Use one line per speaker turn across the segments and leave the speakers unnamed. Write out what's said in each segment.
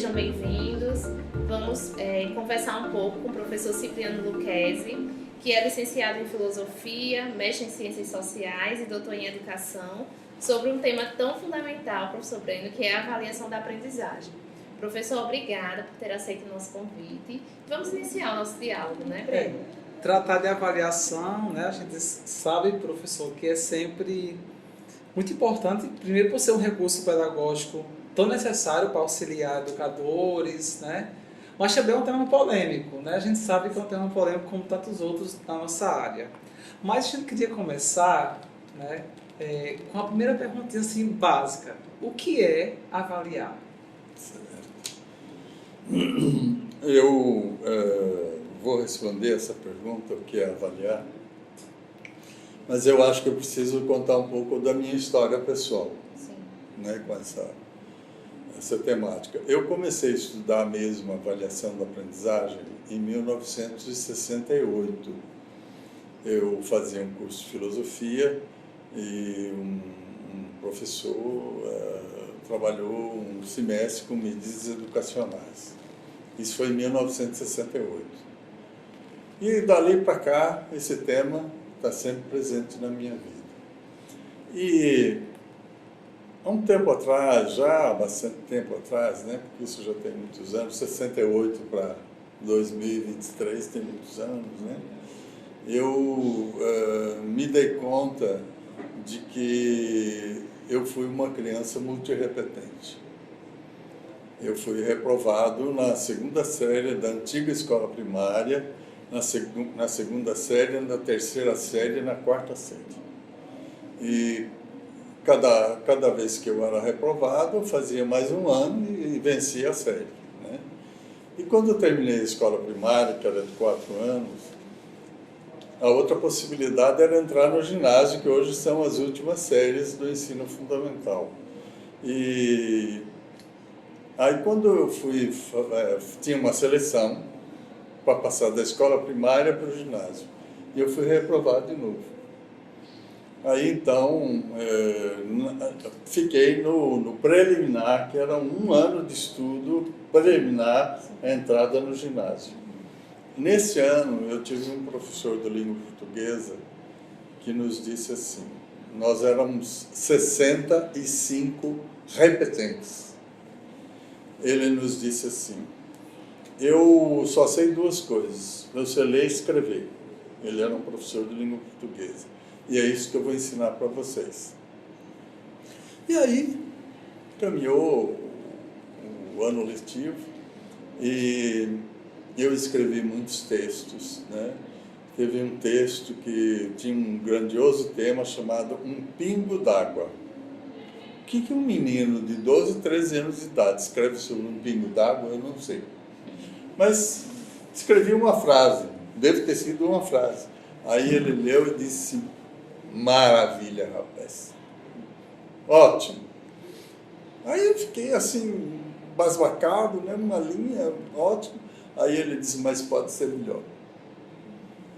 Sejam bem-vindos. Vamos conversar um pouco com o professor Cipriano Lucchesi, que é licenciado em Filosofia, mestre em Ciências Sociais e doutor em Educação, sobre um tema tão fundamental, professor Breno, que é a avaliação da aprendizagem. Professor, obrigada por ter aceito o nosso convite. Vamos iniciar o nosso diálogo, né, Breno?
Tratar de avaliação, né, a gente sabe, professor, que é sempre muito importante, primeiro por ser um recurso pedagógico tão necessário para auxiliar educadores, né? Mas também é um tema polêmico, né? A gente sabe que é um tema polêmico como tantos outros na nossa área. Mas a gente queria começar, né, com a primeira perguntinha assim, básica. O que é avaliar?
Eu vou responder essa pergunta, o que é avaliar, mas eu acho que eu preciso contar um pouco da minha história pessoal.
Sim.
Né, com essa temática. Eu comecei a estudar mesmo a avaliação da aprendizagem em 1968. Eu fazia um curso de filosofia e um professor trabalhou um semestre com medidas educacionais. Isso foi em 1968. E dali para cá, esse tema está sempre presente na minha vida. E há um tempo atrás, já há bastante tempo atrás, né, porque isso já tem muitos anos, 68 para 2023 tem muitos anos, né, eu me dei conta de que eu fui uma criança multirrepetente. Eu fui reprovado na segunda série da antiga escola primária, na segunda série, na terceira série e na quarta série. E cada vez que eu era reprovado, eu fazia mais um ano e vencia a série, né? E quando eu terminei a escola primária, que era de 4 anos, a outra possibilidade era entrar no ginásio, que hoje são as últimas séries do ensino fundamental. E aí quando eu fui, tinha uma seleção para passar da escola primária para o ginásio, e eu fui reprovado de novo. Aí, então, fiquei no preliminar, que era um ano de estudo preliminar à entrada no ginásio. Nesse ano, eu tive um professor de língua portuguesa que nos disse assim, nós éramos 65 repetentes. Ele nos disse assim, eu só sei 2 coisas, eu sei ler e escrever. Ele era um professor de língua portuguesa. E é isso que eu vou ensinar para vocês. E aí, caminhou o ano letivo e eu escrevi muitos textos, né? Teve um texto que tinha um grandioso tema chamado Um Pingo d'Água. O que um menino de 12, 13 anos de idade escreve sobre um pingo d'água, eu não sei. Mas escrevi uma frase, deve ter sido uma frase. Aí ele leu e disse, maravilha, rapaz. Ótimo. Aí eu fiquei assim, basbacado, né? Uma linha, ótimo. Aí ele disse, mas pode ser melhor.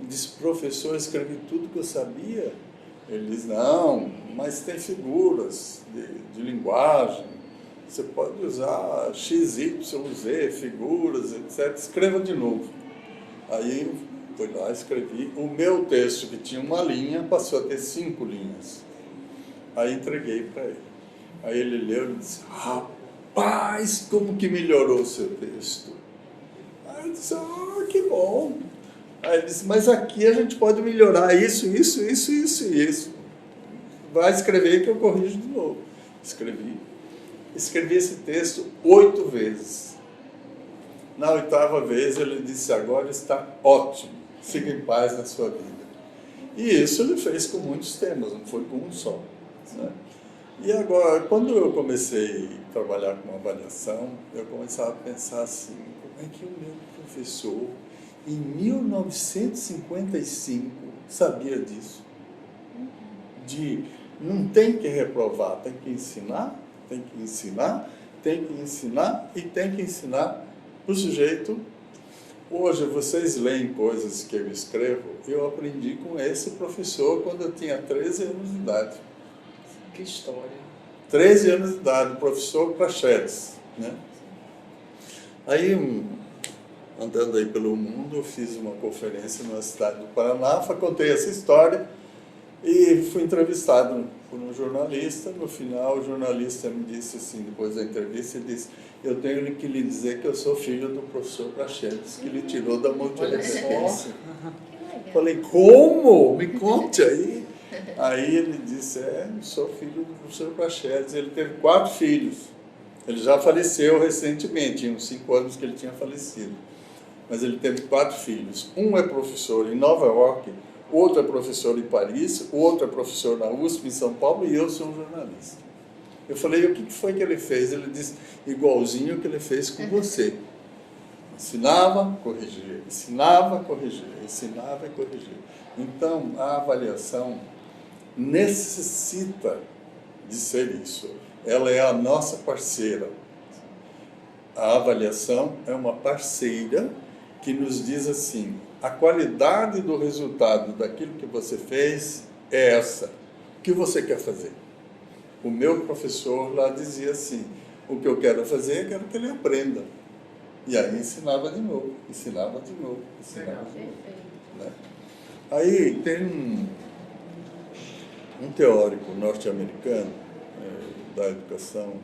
Eu disse, professor, eu escrevi tudo que eu sabia. Ele disse, não, mas tem figuras de linguagem. Você pode usar X, Y, Z, figuras, etc. Escreva de novo. Aí eu fui lá, escrevi. O meu texto, que tinha uma linha, passou a ter 5 linhas. Aí entreguei para ele. Aí ele leu e disse, rapaz, como que melhorou o seu texto? Aí eu disse, que bom. Aí ele disse, mas aqui a gente pode melhorar isso, isso, isso, isso e isso. Vai escrever que eu corrijo de novo. Escrevi esse texto 8 vezes. Na 8ª vez ele disse, agora está ótimo, siga em paz na sua vida. E isso ele fez com muitos temas, não foi com um só, né? E agora, quando eu comecei a trabalhar com avaliação, eu começava a pensar assim, como é que o meu professor, em 1955, sabia disso? De não tem que reprovar, tem que ensinar, tem que ensinar, tem que ensinar e tem que ensinar para o sujeito. Hoje, vocês leem coisas que eu escrevo, eu aprendi com esse professor quando eu tinha 13 anos de idade.
Que história.
13 anos de idade, professor Prachedes, né? Aí, andando aí pelo mundo, eu fiz uma conferência na cidade do Paraná, contei essa história e fui entrevistado por um jornalista. No final, o jornalista me disse assim, depois da entrevista, ele disse: eu tenho que lhe dizer que eu sou filho do professor Praxedes, que ele tirou da multirresistência. Falei: como? Me conte aí. Aí ele disse: eu sou filho do professor Praxedes. Ele teve 4 filhos. Ele já faleceu recentemente, tinha uns 5 anos que ele tinha falecido. Mas ele teve 4 filhos. Um é professor em Nova York, o outro é professor em Paris, o outro é professor na USP em São Paulo e eu sou um jornalista. Eu falei: o que foi que ele fez? Ele disse: igualzinho o que ele fez com você. Ensinava, corrigia, ensinava, corrigia, ensinava e corrigia. Então, a avaliação necessita de ser isso. Ela é a nossa parceira. A avaliação é uma parceira que nos diz assim: a qualidade do resultado daquilo que você fez é essa. O que você quer fazer? O meu professor lá dizia assim: o que eu quero fazer, eu quero que ele aprenda. E aí ensinava de novo, ensinava de novo, ensinava de novo. Né? Aí tem um teórico norte-americano da educação,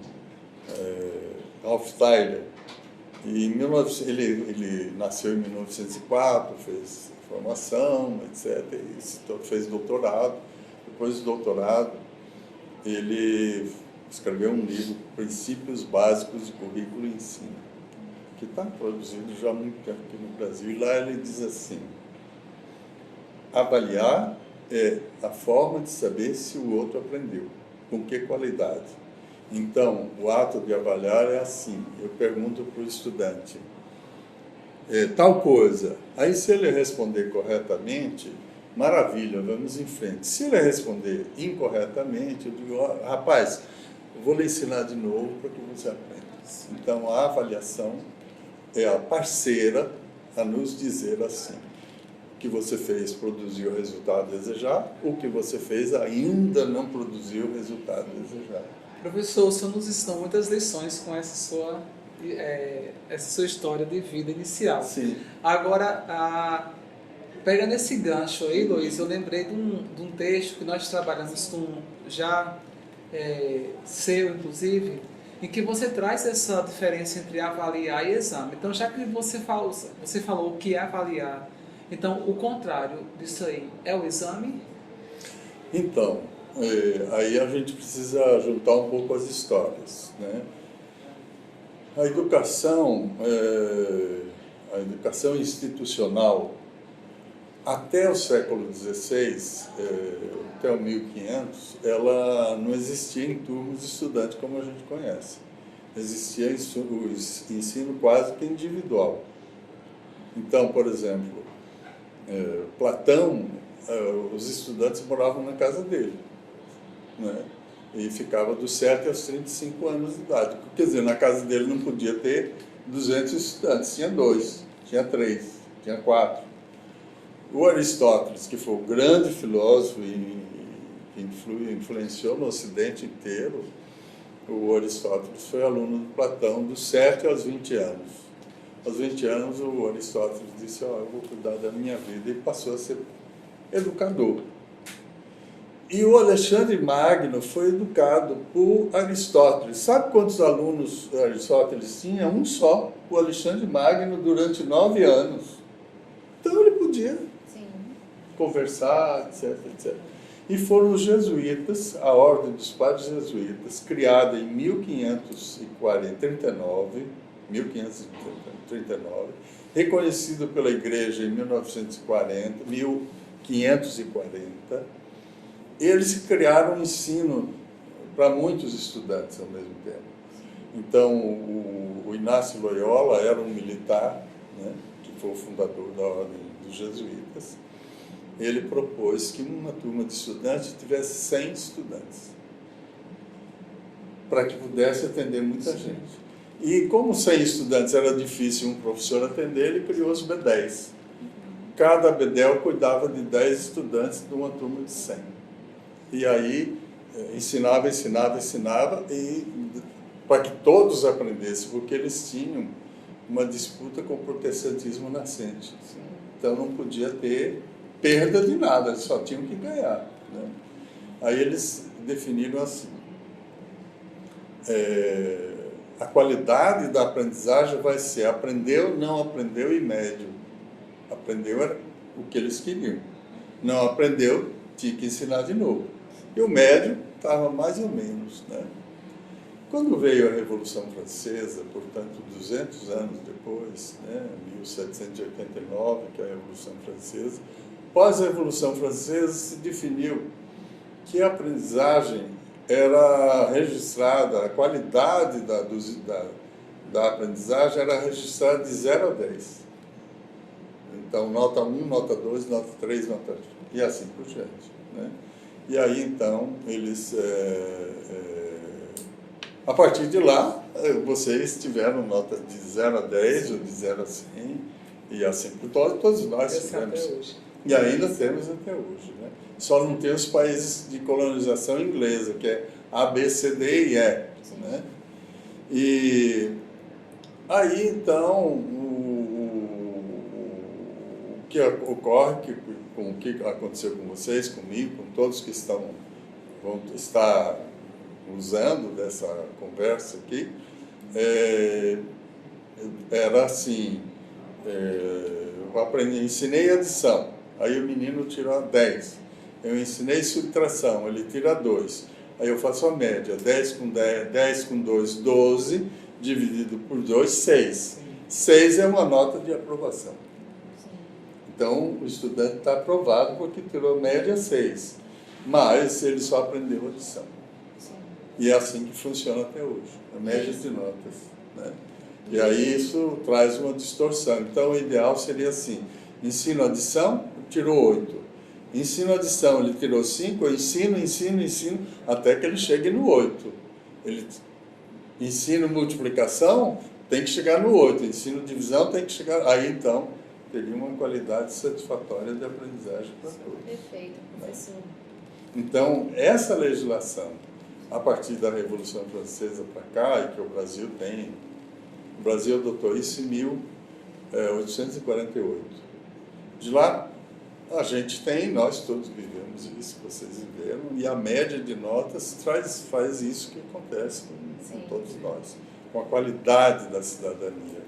Ralph Tyler, e ele nasceu em 1904, fez formação, etc., e fez doutorado. Depois do doutorado, ele escreveu um livro, Princípios Básicos de Currículo e Ensino, que está produzido já há muito tempo aqui no Brasil. E lá ele diz assim: avaliar é a forma de saber se o outro aprendeu, com que qualidade. Então, o ato de avaliar é assim: eu pergunto para o estudante, tal coisa. Aí, se ele responder corretamente, maravilha, vamos em frente. Se ele responder incorretamente, eu digo: rapaz, eu vou lhe ensinar de novo para que você aprenda. Então, a avaliação é a parceira a nos dizer assim: o que você fez produziu o resultado desejado, o que você fez ainda não produziu o resultado desejado.
Professor, o senhor nos ensinou muitas lições com essa sua história de vida inicial.
Sim.
Agora, pegando esse gancho aí, Luiz, eu lembrei de um texto que nós trabalhamos com seu, inclusive, em que você traz essa diferença entre avaliar e exame. Então, já que você falou o que é avaliar, então, o contrário disso aí é o exame?
Então, aí a gente precisa juntar um pouco as histórias, né? A educação institucional, até o século XVI, até o 1500, ela não existia em turmas de estudantes como a gente conhece. Existia o ensino quase que individual. Então, por exemplo, Platão, os estudantes moravam na casa dele, né? E ficava dos 7 aos 35 anos de idade. Quer dizer, na casa dele não podia ter 200 estudantes, tinha 2, tinha 3, tinha 4. O Aristóteles, que foi o grande filósofo e que influenciou no Ocidente inteiro, o Aristóteles foi aluno de Platão dos 7 aos 20 anos. Aos 20 anos, o Aristóteles disse: eu vou cuidar da minha vida, e passou a ser educador. E o Alexandre Magno foi educado por Aristóteles. Sabe quantos alunos Aristóteles tinha? Um só, o Alexandre Magno, durante 9 anos. Então ele podia conversar, etc, etc. E foram os jesuítas, a Ordem dos Padres Jesuítas, criada em 1539, reconhecido pela Igreja em 1540, eles criaram um ensino para muitos estudantes ao mesmo tempo. Então, o Inácio Loyola era um militar, né, que foi o fundador da Ordem dos Jesuítas. Ele propôs que numa turma de estudantes tivesse 100 estudantes, para que pudesse atender muita gente. E como 100 estudantes era difícil um professor atender, ele criou os B10. Cada bedel cuidava de 10 estudantes de uma turma de 100. E aí ensinava, e para que todos aprendessem, porque eles tinham uma disputa com o protestantismo nascente. Então não podia ter perda de nada, eles só tinham que ganhar, né? Aí eles definiram assim: a qualidade da aprendizagem vai ser aprendeu, não aprendeu e médio. Aprendeu era o que eles queriam. Não aprendeu, tinha que ensinar de novo. E o médio estava mais ou menos, né? Quando veio a Revolução Francesa, portanto, 200 anos depois, né, 1789, que é a Revolução Francesa, após a Revolução Francesa se definiu que a aprendizagem era registrada, a qualidade da aprendizagem era registrada de 0 a 10. Então, nota 1, nota 2, nota 3, nota 3, e assim por diante, né? E aí, então, eles... a partir de lá, vocês tiveram notas de 0 a 10, ou de 0 a 100, e assim por todos nós tivemos. E ainda temos até hoje, né? Só não tem os países de colonização inglesa, que é A, B, C, D e E, né? E aí, então, o que ocorre, com o que aconteceu com vocês, comigo, com todos que vão estar usando dessa conversa aqui, era assim, eu ensinei adição, aí o menino tirou 10. Eu ensinei subtração, ele tira 2. Aí eu faço a média, 10 com 10, 10 com 2, 12, dividido por 2, 6. 6 é uma nota de aprovação. Então, o estudante está aprovado porque tirou média 6, mas ele só aprendeu adição. E é assim que funciona até hoje, a média de notas, né? E aí isso traz uma distorção. Então, o ideal seria assim: ensino adição, tirou 8. Ensino adição, ele tirou 5, eu ensino, até que ele chegue no 8. Ele ensino multiplicação, tem que chegar no 8. Ensino divisão, tem que chegar... Aí, então, teria uma qualidade satisfatória de aprendizagem para todos.
Perfeito, professor.
Então, essa legislação, a partir da Revolução Francesa para cá, e que o Brasil tem... O Brasil adotou isso em 1848. De lá, a gente tem, nós todos vivemos isso, vocês viveram, e a média de notas faz isso que acontece com todos nós, com a qualidade da cidadania.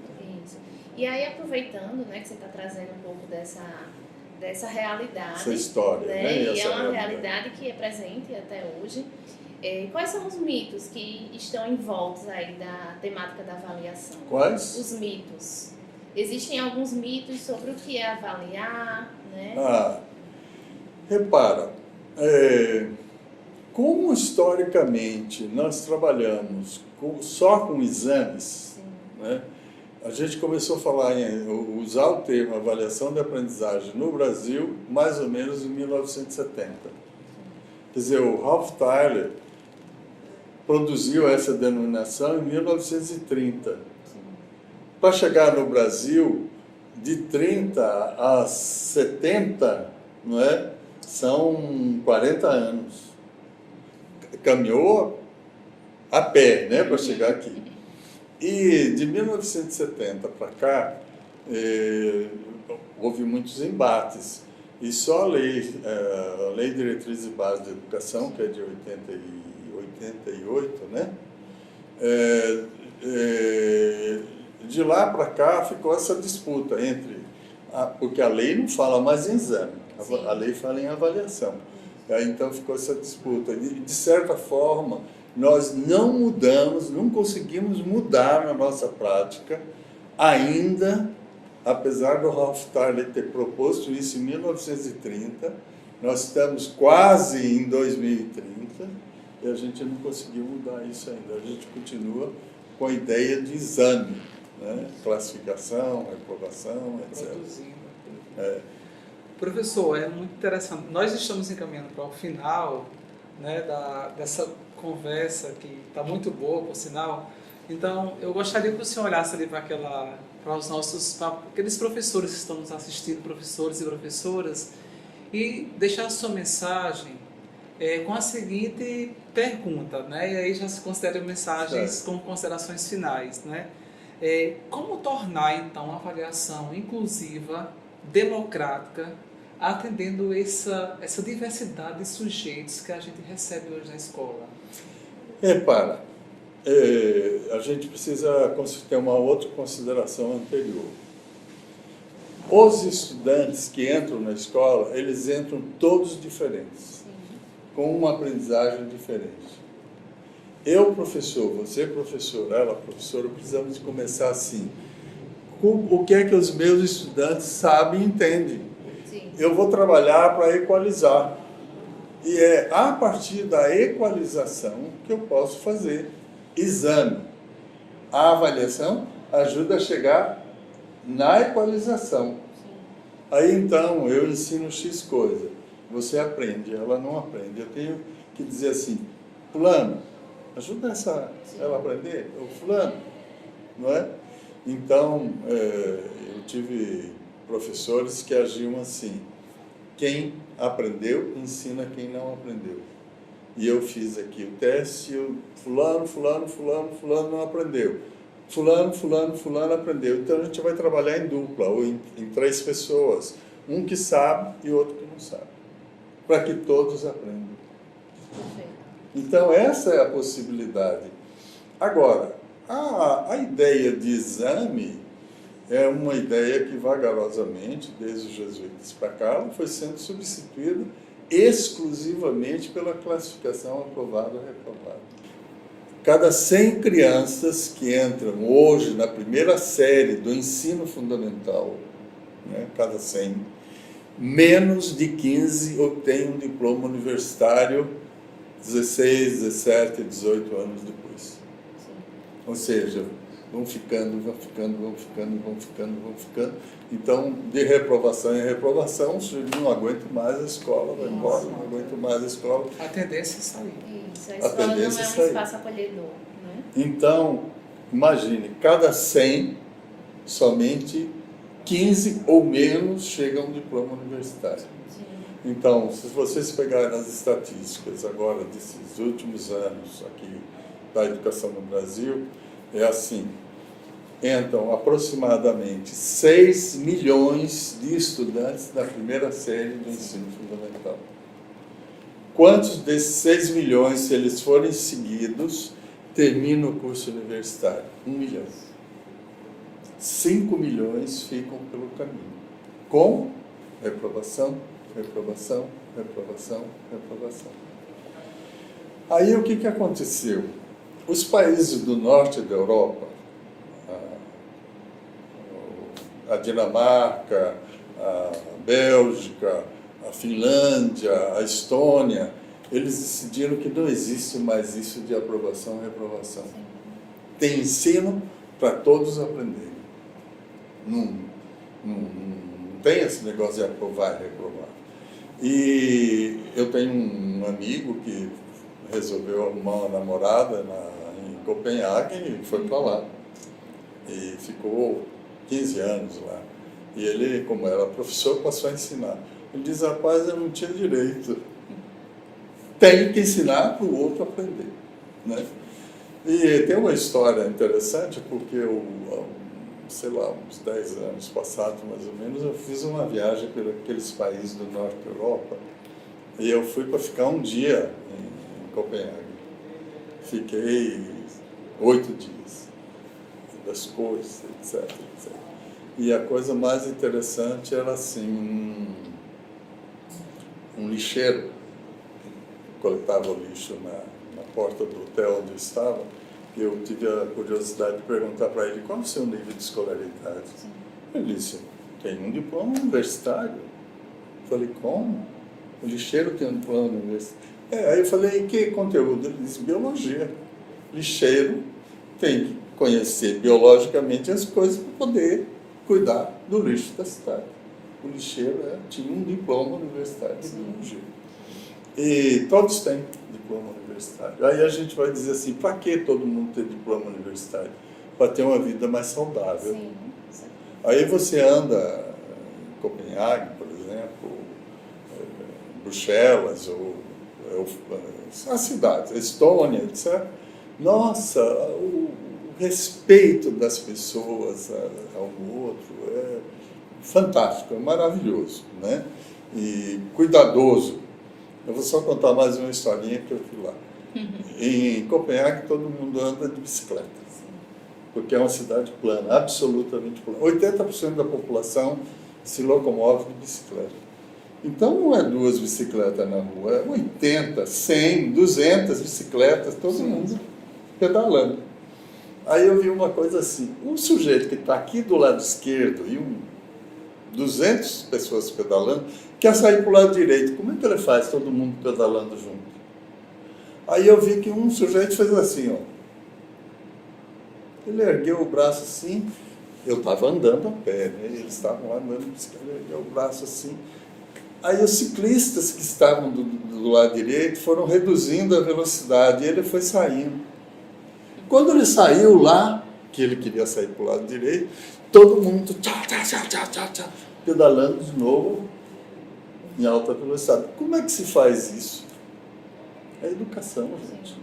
Isso. E aí, aproveitando, né, que você está trazendo um pouco dessa realidade,
essa história, né?
E é uma realidade que é presente até hoje. Quais são os mitos que estão envoltos aí da temática da avaliação?
Quais?
Os mitos. Existem alguns mitos sobre o que é avaliar, né?
Repara, como historicamente nós trabalhamos só com exames, né? A gente começou a falar usar o termo avaliação de aprendizagem no Brasil mais ou menos em 1970. Quer dizer, o Ralph Tyler produziu essa denominação em 1930. Para chegar no Brasil, de 30 a 70, não é? São 40 anos. Caminhou a pé, né, para chegar aqui. E de 1970 para cá, houve muitos embates. E só a Lei Diretriz e Base de Educação, que é de 88, né? De lá para cá ficou essa disputa porque a lei não fala mais em exame, a lei fala em avaliação. Aí, então ficou essa disputa. De certa forma, nós não conseguimos mudar na nossa prática ainda, apesar do Ralph Tyler ter proposto isso em 1930, nós estamos quase em 2030 e a gente não conseguiu mudar isso ainda. A gente continua com a ideia de exame, né? Classificação, reprovação, etc.
Professor, é muito interessante. Nós estamos encaminhando para o final, né, dessa conversa que está muito boa, por sinal. Então, eu gostaria que o senhor olhasse ali para aqueles professores que estão nos assistindo, professores e professoras, e deixar a sua mensagem com a seguinte pergunta, né? E aí já se considera mensagens com considerações finais, né? Como tornar, então, a avaliação inclusiva, democrática, atendendo essa diversidade de sujeitos que a gente recebe hoje na escola?
Repara, a gente precisa ter uma outra consideração anterior. Os estudantes que entram na escola, eles entram todos diferentes, com uma aprendizagem diferente. Eu, professor, você, professor, ela, professora, precisamos começar assim. O que é que os meus estudantes sabem e entendem?
Sim.
Eu vou trabalhar para equalizar. E é a partir da equalização que eu posso fazer exame. A avaliação ajuda a chegar na equalização. Aí então eu ensino X coisa, você aprende, ela não aprende. Eu tenho que dizer assim, fulano, ajuda ela a aprender, o fulano, não é? Então eu tive professores que agiam assim, quem aprendeu ensina quem não aprendeu. E eu fiz aqui o teste, fulano não aprendeu. Fulano aprendeu. Então a gente vai trabalhar em dupla, ou em 3 pessoas. Um que sabe e outro que não sabe. Para que todos aprendam.
Perfeito.
Então essa é a possibilidade. Agora, a ideia de exame é uma ideia que vagarosamente, desde os jesuítas para cá, foi sendo substituída exclusivamente pela classificação aprovada ou reprovada. Cada 100 crianças que entram hoje na primeira série do ensino fundamental, né, cada 100, menos de 15 obtêm um diploma universitário 16, 17, 18 anos depois.
Sim.
Ou seja, vão ficando. Então, de reprovação em reprovação, não aguento mais a escola, vai embora, não aguento mais a escola.
A tendência é sair.
Isso, a escola não é um espaço acolhedor, né?
Então, imagine, cada 100, somente 15 ou menos chegam a um diploma universitário.
Sim.
Então, se vocês pegarem as estatísticas agora desses últimos anos aqui da educação no Brasil, é assim, entram aproximadamente 6 milhões de estudantes da primeira série do ensino fundamental. Quantos desses 6 milhões, se eles forem seguidos, terminam o curso universitário? 1 milhão. 5 milhões ficam pelo caminho, com reprovação. Aí o que aconteceu? Os países do norte da Europa, a Dinamarca, a Bélgica, a Finlândia, a Estônia, eles decidiram que não existe mais isso de aprovação e reprovação. Tem ensino para todos aprenderem. Não tem esse negócio de aprovar e reprovar. E eu tenho um amigo que resolveu arrumar uma namorada em Copenhague e foi para lá. E ficou 15 anos lá. E ele, como era professor, passou a ensinar. Ele diz, rapaz, eu não tinha direito. Tenho que ensinar para o outro aprender. Né? E tem uma história interessante, porque eu, sei lá, uns 10 anos passados, mais ou menos, eu fiz uma viagem por aqueles países do norte da Europa. E eu fui para ficar um dia em Copenhague. Fiquei 8 dias. Das cores, etc, etc. E a coisa mais interessante era assim, um lixeiro que coletava o lixo na porta do hotel onde eu estava. Eu tive a curiosidade de perguntar para ele qual é o seu nível de escolaridade. Sim. Ele disse, tem um diploma universitário. Eu falei, como? O lixeiro tem um diploma universitário. Aí eu falei, que conteúdo? Ele disse, biologia. Lixeiro tem que conhecer biologicamente as coisas para poder cuidar do lixo da cidade. O lixeiro tinha um diploma universitário de biologia. E todos têm diploma universitário. Aí a gente vai dizer assim, para que todo mundo ter diploma universitário? Para ter uma vida mais saudável.
Sim.
Aí você anda em Copenhague, por exemplo, Bruxelas, ou as cidades, Estônia, etc. Nossa, o respeito das pessoas ao outro é fantástico, é maravilhoso, né? E cuidadoso. Eu vou só contar mais uma historinha que eu fui lá. Em Copenhague, todo mundo anda de bicicleta, porque é uma cidade plana, absolutamente plana. 80% da população se locomove de bicicleta. Então, não é 2 bicicletas na rua, é 80, 100, 200 bicicletas, todo mundo pedalando. Aí eu vi uma coisa assim, um sujeito que está aqui do lado esquerdo e 200 pessoas pedalando, quer sair para o lado direito. Como é que ele faz, todo mundo pedalando junto? Aí eu vi que um sujeito fez assim, ó. Ele ergueu o braço assim, eu estava andando a pé, né? Eles estavam lá andando de bicicleta, ele ergueu o braço assim. Aí os ciclistas que estavam do lado direito foram reduzindo a velocidade e ele foi saindo. Quando ele saiu lá, que ele queria sair para o lado direito, todo mundo pedalando de novo em alta velocidade. Como é que se faz isso? É educação, gente.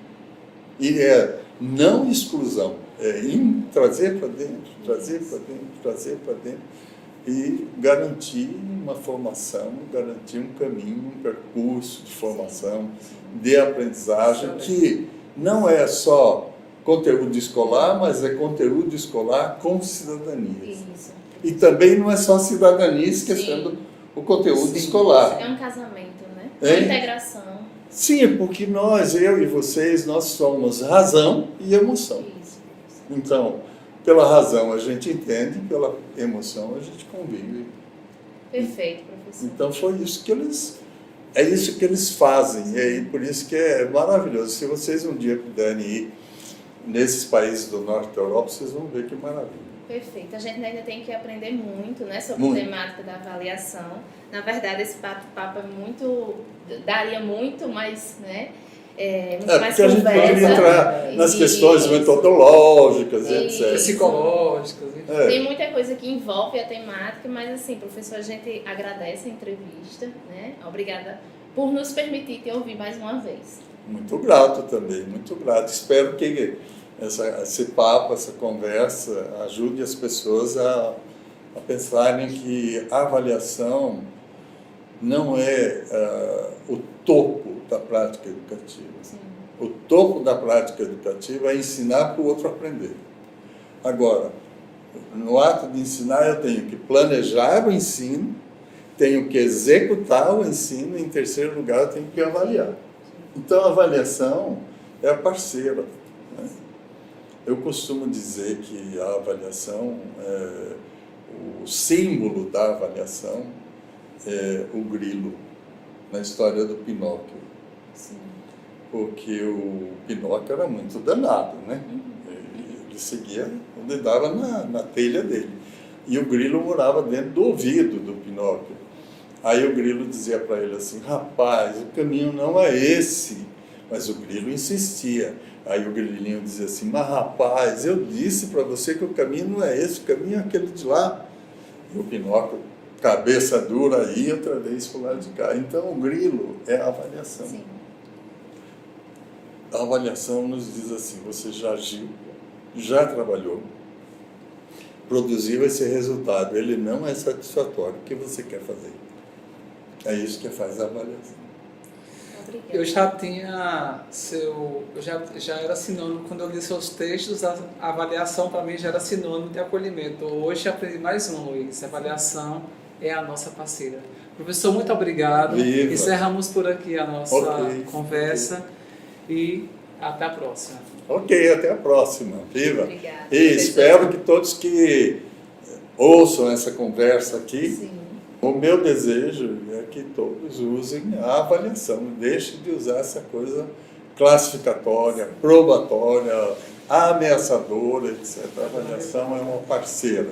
E é não exclusão, é trazer para dentro, trazer para dentro, trazer para dentro e garantir uma formação, garantir um caminho, um percurso de formação, de aprendizagem, que não é só conteúdo escolar, mas é conteúdo escolar com cidadania.
Isso.
E também não é só cidadania esquecendo o conteúdo escolar.
É um casamento, né?
É?
Uma integração.
Sim, porque nós, eu e vocês, nós somos razão e emoção.
Isso.
Então, pela razão a gente entende, pela emoção a gente convive.
Perfeito, professor.
Então foi isso que eles fazem, e aí por isso que é maravilhoso. Se vocês um dia puderem ir nesses países do norte da Europa, vocês vão ver que maravilha.
Perfeito. A gente ainda tem que aprender muito, né, sobre a temática da avaliação. Na verdade, esse papo daria muito mais, né? Muito mais
porque a gente poderia entrar nas questões metodológicas, etc.
Psicológicas.
Tem muita coisa que envolve a temática, mas assim, professor, a gente agradece a entrevista, né? Obrigada por nos permitir te ouvir mais uma vez.
Muito grato também, muito grato. Espero que esse papo, essa conversa ajude as pessoas a pensarem que a avaliação não é o topo da prática educativa.
Sim.
O topo da prática educativa é ensinar para o outro aprender. Agora, no ato de ensinar, eu tenho que planejar o ensino, tenho que executar o ensino, e em terceiro lugar, eu tenho que avaliar. Então, a avaliação é a parceira, né? Eu costumo dizer que a avaliação, o símbolo da avaliação é o grilo, na história do Pinóquio.
Sim.
Porque o Pinóquio era muito danado, né? Ele seguia, ele dava na telha dele. E o grilo morava dentro do ouvido do Pinóquio. Aí o grilo dizia para ele assim, rapaz, o caminho não é esse. Mas o grilo insistia. Aí o grilinho dizia assim, mas rapaz, eu disse para você que o caminho não é esse, o caminho é aquele de lá. E o Pinóquio, cabeça dura, ia outra vez para o lado de cá. Então o grilo é a avaliação.
Sim.
A avaliação nos diz assim, você já agiu, já trabalhou, produziu esse resultado, ele não é satisfatório, o que você quer fazer? É isso que faz a avaliação.
Obrigada.
Eu já tinha já era sinônimo, quando eu li seus textos, a avaliação para mim já era sinônimo de acolhimento. Hoje aprendi mais um, Luiz, a avaliação é a nossa parceira. Professor, muito obrigado.
Viva.
Encerramos por aqui a nossa conversa e até a próxima.
Ok, até a próxima. Viva!
Obrigada.
E espero que todos que ouçam essa conversa aqui,
Sim.
o meu desejo é que todos usem a avaliação, deixem de usar essa coisa classificatória, probatória, ameaçadora, etc. A avaliação é uma parceira.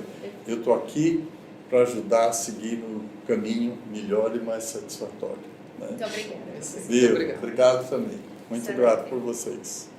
Eu estou aqui para ajudar a seguir no caminho melhor e mais satisfatório. Né?
Muito obrigada.
Viva! Obrigado também. Muito grato por vocês.